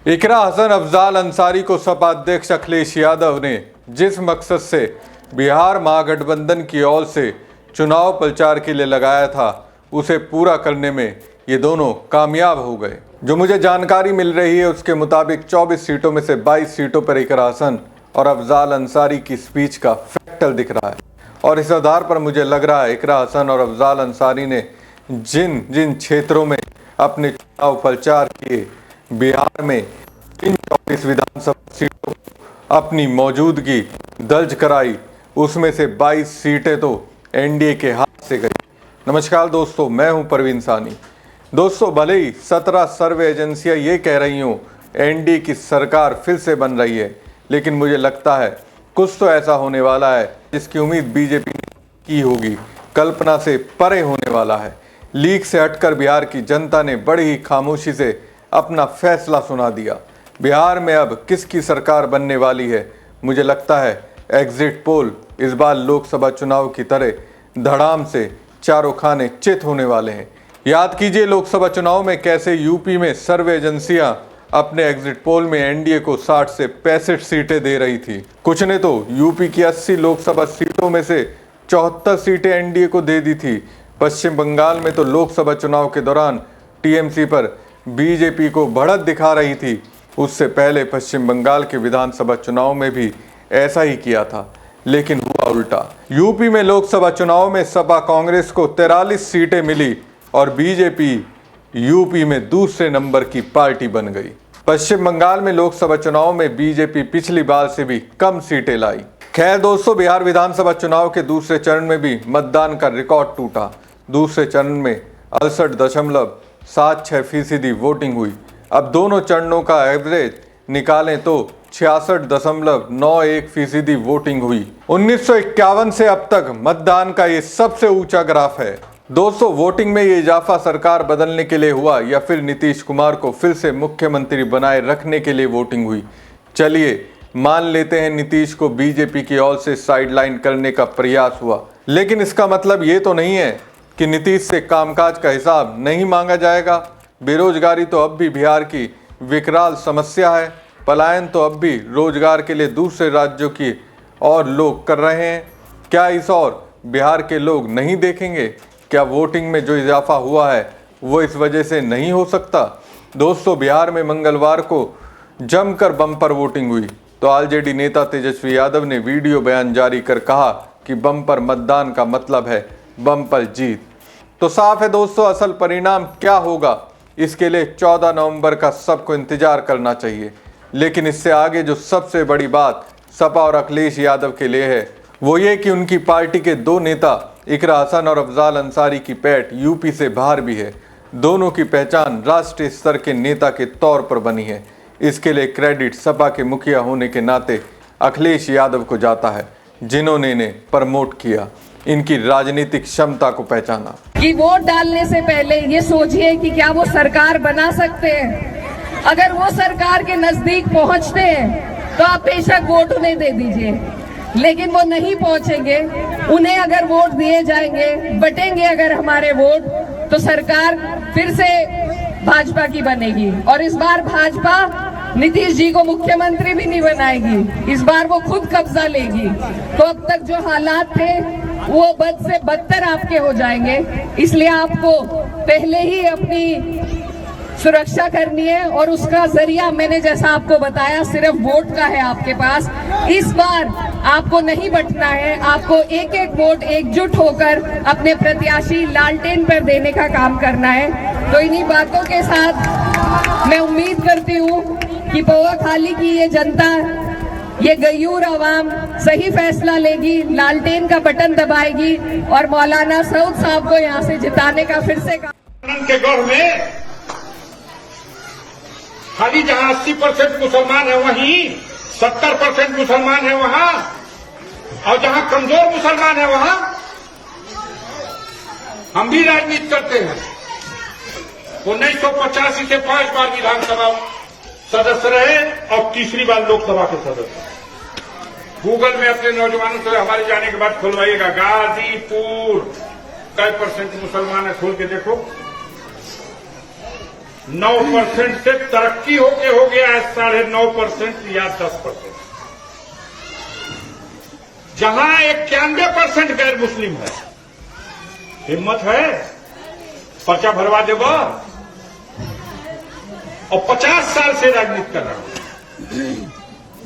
इकरा हसन अफजाल अंसारी को सपा अध्यक्ष अखिलेश यादव ने जिस मकसद से बिहार महागठबंधन की ओर से चुनाव प्रचार के लिए लगाया था उसे पूरा करने में ये दोनों कामयाब हो गए। जो मुझे जानकारी मिल रही है उसके मुताबिक 24 सीटों में से 22 सीटों पर इकरा हसन और अफजाल अंसारी की स्पीच का फैक्टर दिख रहा है और इस आधार पर मुझे लग रहा है इकरा हसन और अफजाल अंसारी ने जिन जिन क्षेत्रों में अपने चुनाव प्रचार किए, बिहार में इन 24 विधानसभा सीटों अपनी मौजूदगी दर्ज कराई, उसमें से 22 सीटें तो एनडीए के हाथ से गई। नमस्कार दोस्तों, मैं हूं परवीन सानी। दोस्तों, भले ही 17 सर्वे एजेंसियां ये कह रही हूं एनडीए की सरकार फिर से बन रही है, लेकिन मुझे लगता है कुछ तो ऐसा होने वाला है जिसकी उम्मीद बीजेपी ने की होगी, कल्पना से परे होने वाला है। लीक से हटकर बिहार की जनता ने बड़ी ही खामोशी से अपना फैसला सुना दिया। बिहार में अब किसकी सरकार बनने वाली है, मुझे लगता है एग्जिट पोल इस बार लोकसभा चुनाव की तरह धड़ाम से चारों खाने चित होने वाले हैं। याद कीजिए लोकसभा चुनाव में कैसे यूपी में सर्वे एजेंसियां अपने एग्जिट पोल में एनडीए को 60 से 65 सीटें दे रही थी। कुछ ने तो यूपी की 80 लोकसभा सीटों में से 74 सीटें एनडीए को दे दी थी। पश्चिम बंगाल में तो लोकसभा चुनाव के दौरान टीएमसी पर बीजेपी को बढ़त दिखा रही थी। उससे पहले पश्चिम बंगाल के विधानसभा चुनाव में भी ऐसा ही किया था, लेकिन हुआ उल्टा। यूपी में लोकसभा चुनाव में सपा कांग्रेस को 43 सीटें मिली और बीजेपी यूपी में दूसरे नंबर की पार्टी बन गई। पश्चिम बंगाल में लोकसभा चुनाव में बीजेपी पिछली बार से भी कम सीटें लाई। खैर दोस्तों, बिहार विधानसभा चुनाव के दूसरे चरण में भी मतदान का रिकॉर्ड टूटा। दूसरे चरण में 68.76% वोटिंग हुई। अब दोनों चरणों का एवरेज निकालें तो 66.91% वोटिंग हुई। 1951 से अब तक मतदान का ये सबसे ऊंचा ग्राफ है। दोस्तों, वोटिंग में ये इजाफा सरकार बदलने के लिए हुआ या फिर नीतीश कुमार को फिर से मुख्यमंत्री बनाए रखने के लिए वोटिंग हुई? चलिए मान लेते हैं नीतीश को बीजेपी की ओर से साइडलाइन करने का प्रयास हुआ, लेकिन इसका मतलब ये तो नहीं है कि नीतीश से कामकाज का हिसाब नहीं मांगा जाएगा। बेरोजगारी तो अब भी बिहार की विकराल समस्या है। पलायन तो अब भी रोजगार के लिए दूसरे राज्यों की और लोग कर रहे हैं। क्या इस और बिहार के लोग नहीं देखेंगे? क्या वोटिंग में जो इजाफा हुआ है वो इस वजह से नहीं हो सकता? दोस्तों, बिहार में मंगलवार को जमकर बम्पर वोटिंग हुई तो आरजेडी नेता तेजस्वी यादव ने वीडियो बयान जारी कर कहा कि बम्पर मतदान का मतलब है बम्पर जीत। तो साफ है दोस्तों, असल परिणाम क्या होगा इसके लिए 14 नवंबर का सबको इंतजार करना चाहिए। लेकिन इससे आगे जो सबसे बड़ी बात सपा और अखिलेश यादव के लिए है वो ये कि उनकी पार्टी के दो नेता इकरा हसन और अफजाल अंसारी की पैठ यूपी से बाहर भी है। दोनों की पहचान राष्ट्रीय स्तर के नेता के तौर पर बनी है। इसके लिए क्रेडिट सपा के मुखिया होने के नाते अखिलेश यादव को जाता है, जिन्होंने इन्हें प्रमोट किया, इनकी राजनीतिक क्षमता को पहचाना। कि वोट डालने से पहले ये सोचिए कि क्या वो सरकार बना सकते हैं। अगर वो सरकार के नजदीक पहुंचते हैं तो आप बेशक वोट उन्हें दे दीजिए, लेकिन वो नहीं पहुंचेंगे। उन्हें अगर वोट दिए जाएंगे, बटेंगे अगर हमारे वोट, तो सरकार फिर से भाजपा की बनेगी और इस बार भाजपा नीतीश जी को मुख्यमंत्री भी नहीं बनाएगी। इस बार वो खुद कब्जा लेगी। तो अब तक जो हालात थे वो बद से बदतर आपके हो जाएंगे। इसलिए आपको पहले ही अपनी सुरक्षा करनी है और उसका जरिया मैंने जैसा आपको बताया सिर्फ वोट का है आपके पास। इस बार आपको नहीं बटना है, आपको एक एक वोट एकजुट होकर अपने प्रत्याशी लालटेन पर देने का काम करना है। तो इन्हीं बातों के साथ मैं उम्मीद करती हूँ कि पौवा खाली की ये जनता, ये गयूर आवाम सही फैसला लेगी, लालटेन का बटन दबाएगी और मौलाना सऊद साहब को यहाँ से जिताने का फिर से काम। के गढ़ में खाली जहां 80% मुसलमान है वहीं 70% मुसलमान है वहां, और जहां कमजोर मुसलमान है वहां हम भी राजनीति करते हैं। 1985 से 5 बार विधानसभा सदस्य रहे और तीसरी बार लोकसभा के सदस्य। गूगल में अपने नौजवानों से हमारे जाने के बाद खुलवाइएगा, गाजीपुर कई % मुसलमान है, खोल के देखो। 9% से तरक्की हो गया है 9.5% या 10%। जहां 91% गैर मुस्लिम है। हिम्मत है पर्चा भरवा देगा। और 50 साल से राजनीति कर रहा हूं।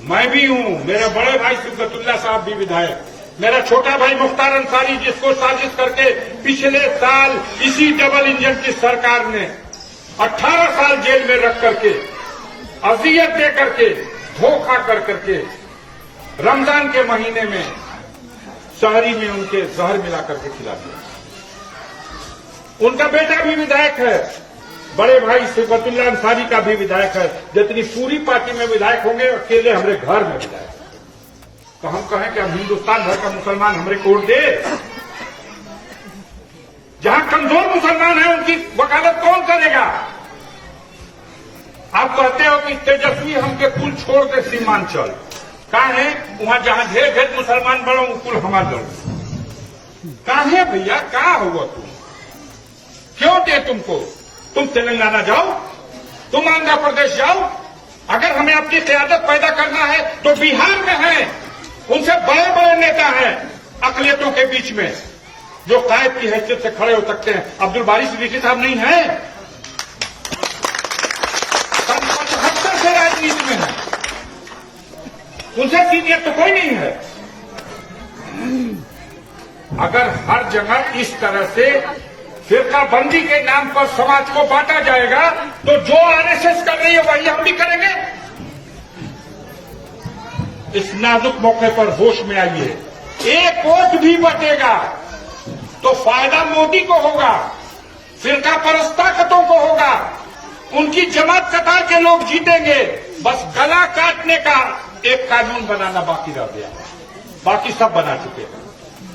मैं भी हूं, मेरे बड़े भाई सिद्दतुल्लाह साहब भी विधायक, मेरा छोटा भाई मुख्तार अंसारी, जिसको साजिश करके पिछले साल इसी डबल इंजन की सरकार ने 18 साल जेल में रख करके, अजियत दे करके, धोखा कर करके, रमजान के महीने में शहरी में उनके जहर मिला करके खिला दिया। उनका बेटा भी विधायक है, बड़े भाई सिद्दतुल्लाह अंसारी का भी विधायक है। जितनी पूरी पार्टी में विधायक होंगे, अकेले हमारे घर में विधायक। तो हम कहें कि हम हिंदुस्तान भर का मुसलमान हमारे वोट दे। जहां कमजोर मुसलमान है उनकी वकालत कौन करेगा? आप कहते हो कि तेजस्वी हमके कुल छोड़ दे सीमांचल, कहा है वहां जहां ढेर ढेर मुसलमान बढ़ो कुल हमारा दल। कहा है भैया, कहा होगा तुम? क्यों दे तुमको? तुम तेलंगाना जाओ, तुम आंध्र प्रदेश जाओ। अगर हमें अपनी क़यादत पैदा करना है तो बिहार में है, उनसे बड़े बड़े नेता हैं अक़लियतों के बीच में जो कायद की हैसियत से खड़े हो सकते हैं। अब्दुल बारी सिद्दीकी साहब नहीं है, 75 से राजनीति में है, उनसे सीनियर तो कोई नहीं है। अगर हर जगह इस तरह से फिरकाबंदी के नाम पर समाज को बांटा जाएगा तो जो आरएसएस कर रही है वही हम भी करेंगे। इस नाजुक मौके पर होश में आइए। एक वोट भी बटेगा तो फायदा मोदी को होगा, फिरका परस्त ताकतों को होगा, उनकी जमात कतार के लोग जीतेंगे। बस गला काटने का एक कानून बनाना बाकी रह गया, बाकी सब बना चुके हैं।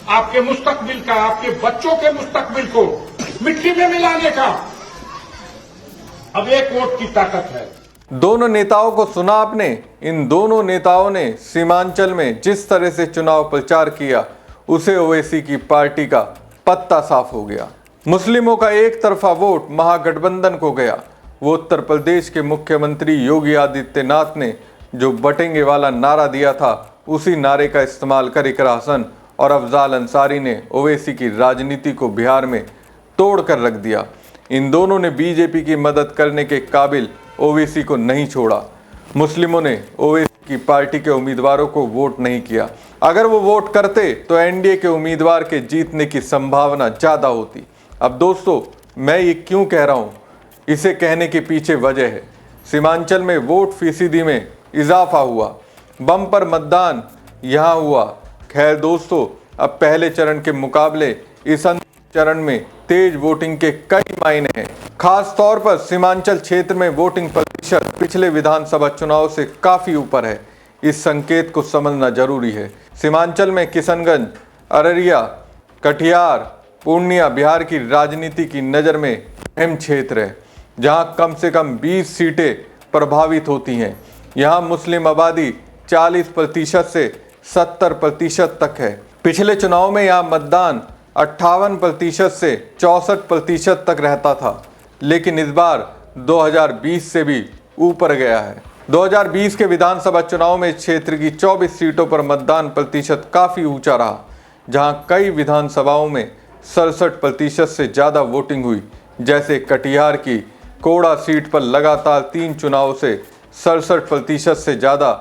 आपके मुस्तकबिल का, आपके बच्चों के मुस्तकबिल को मिट्टी में मिलाने का अब एक वोट की ताकत है। दोनों नेताओं को सुना आपने? इन दोनों नेताओं ने सीमांचल में जिस तरह से चुनाव प्रचार किया, उसे ओवैसी की पार्टी का पत्ता साफ हो गया। मुस्लिमों का एक तरफा वोट महागठबंधन को गया। वो उत्तर प्रदेश के मुख्यमंत्री योगी आदित्यनाथ ने जो बटेंगे वाला नारा दिया था, उसी नारे का इस्तेमाल कर इकरा हसन और अफजाल अंसारी ने ओवैसी की राजनीति को बिहार में तोड़ कर रख दिया। इन दोनों ने बीजेपी की मदद करने के काबिल ओवैसी को नहीं छोड़ा। मुस्लिमों ने ओवैसी की पार्टी के उम्मीदवारों को वोट नहीं किया। अगर वो वोट करते तो एनडीए के उम्मीदवार के जीतने की संभावना ज़्यादा होती। अब दोस्तों, मैं ये क्यों कह रहा हूँ, इसे कहने के पीछे वजह है। सीमांचल में वोट फीसदी में इजाफा हुआ, बम्पर मतदान यहाँ हुआ। खैर दोस्तों, अब पहले चरण के मुकाबले इस चरण में तेज वोटिंग के कई मायने हैं। खास तौर पर सीमांचल क्षेत्र में वोटिंग प्रतिशत पिछले विधानसभा चुनाव से काफी ऊपर है। इस संकेत को समझना जरूरी है। सीमांचल में किशनगंज, अररिया, कटिहार, पूर्णिया बिहार की राजनीति की नज़र में अहम क्षेत्र है, जहां कम से कम 20 सीटें प्रभावित होती हैं। यहां मुस्लिम आबादी 40% से 70% तक है। पिछले चुनाव में यहां मतदान 58% से 64% तक रहता था, लेकिन इस बार 2020 से भी ऊपर गया है। 2020 के विधानसभा चुनाव में क्षेत्र की 24 सीटों पर मतदान प्रतिशत काफ़ी ऊंचा रहा, जहां कई विधानसभाओं में 67% से ज़्यादा वोटिंग हुई। जैसे कटिहार की कोड़ा सीट पर लगातार 3 चुनाव से 67% से ज़्यादा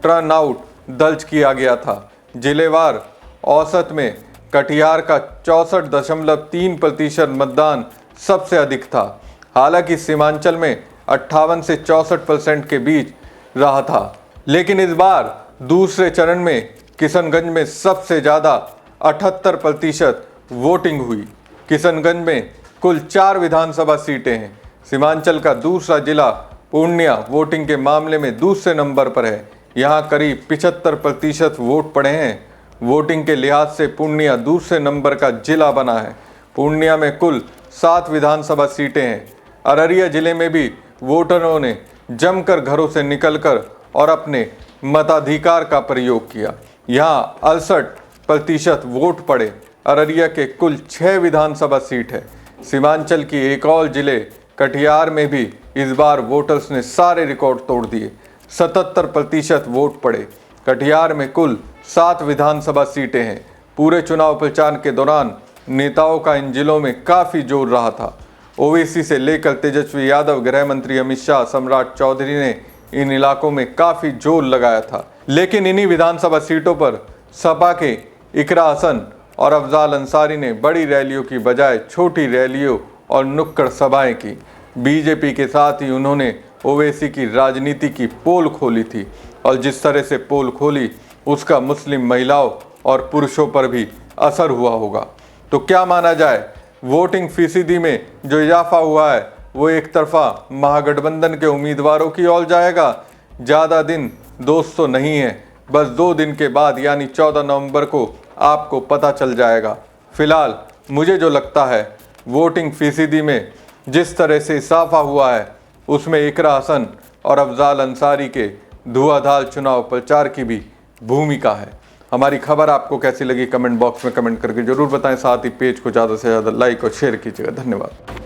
टर्न आउट दर्ज किया गया था। जिलेवार औसत में कटिहार का 64.3% मतदान सबसे अधिक था। हालांकि सीमांचल में 58 से 64% के बीच रहा था, लेकिन इस बार दूसरे चरण में किशनगंज में सबसे ज़्यादा 78% वोटिंग हुई। किशनगंज में कुल 4 विधानसभा सीटें हैं। सीमांचल का दूसरा जिला पूर्णिया वोटिंग के मामले में दूसरे नंबर पर है। यहाँ करीब 75% वोट पड़े हैं। वोटिंग के लिहाज से पूर्णिया दूसरे नंबर का जिला बना है। पूर्णिया में कुल 7 विधानसभा सीटें हैं। अररिया जिले में भी वोटरों ने जमकर घरों से निकलकर और अपने मताधिकार का प्रयोग किया। यहाँ 68% वोट पड़े। अररिया के कुल 6 विधानसभा सीट है। सीमांचल की एक और जिले कटिहार में भी इस बार वोटर्स ने सारे रिकॉर्ड तोड़ दिए। 77% वोट पड़े। कटिहार में कुल 7 विधानसभा सीटें हैं। पूरे चुनाव प्रचार के दौरान नेताओं का इन जिलों में काफी जोर रहा था। ओवैसी से लेकर तेजस्वी यादव, गृह मंत्री अमित शाह, सम्राट चौधरी ने इन इलाकों में काफी जोर लगाया था। लेकिन इन्हीं विधानसभा सीटों पर सपा के इकरा हसन और अफजाल अंसारी ने बड़ी रैलियों की बजाय छोटी रैलियों और नुक्कड़ सभाएं की। बीजेपी के साथ ही उन्होंने ओवैसी की राजनीति की पोल खोली थी और जिस तरह से पोल खोली उसका मुस्लिम महिलाओं और पुरुषों पर भी असर हुआ होगा। तो क्या माना जाए, वोटिंग फीसदी में जो इजाफा हुआ है वो एक तरफा महागठबंधन के उम्मीदवारों की ओर जाएगा। ज़्यादा दिन दोस्त तो नहीं है, बस 2 दिन के बाद यानी 14 नवंबर को आपको पता चल जाएगा। फिलहाल मुझे जो लगता है वोटिंग फीसदी में जिस तरह से इजाफा हुआ है उसमें इकरा हसन और अफजाल अंसारी के धुआंधार चुनाव प्रचार की भी भूमिका है। हमारी खबर आपको कैसी लगी कमेंट बॉक्स में कमेंट करके जरूर बताएं। साथ ही पेज को ज़्यादा से ज़्यादा लाइक और शेयर कीजिएगा। धन्यवाद।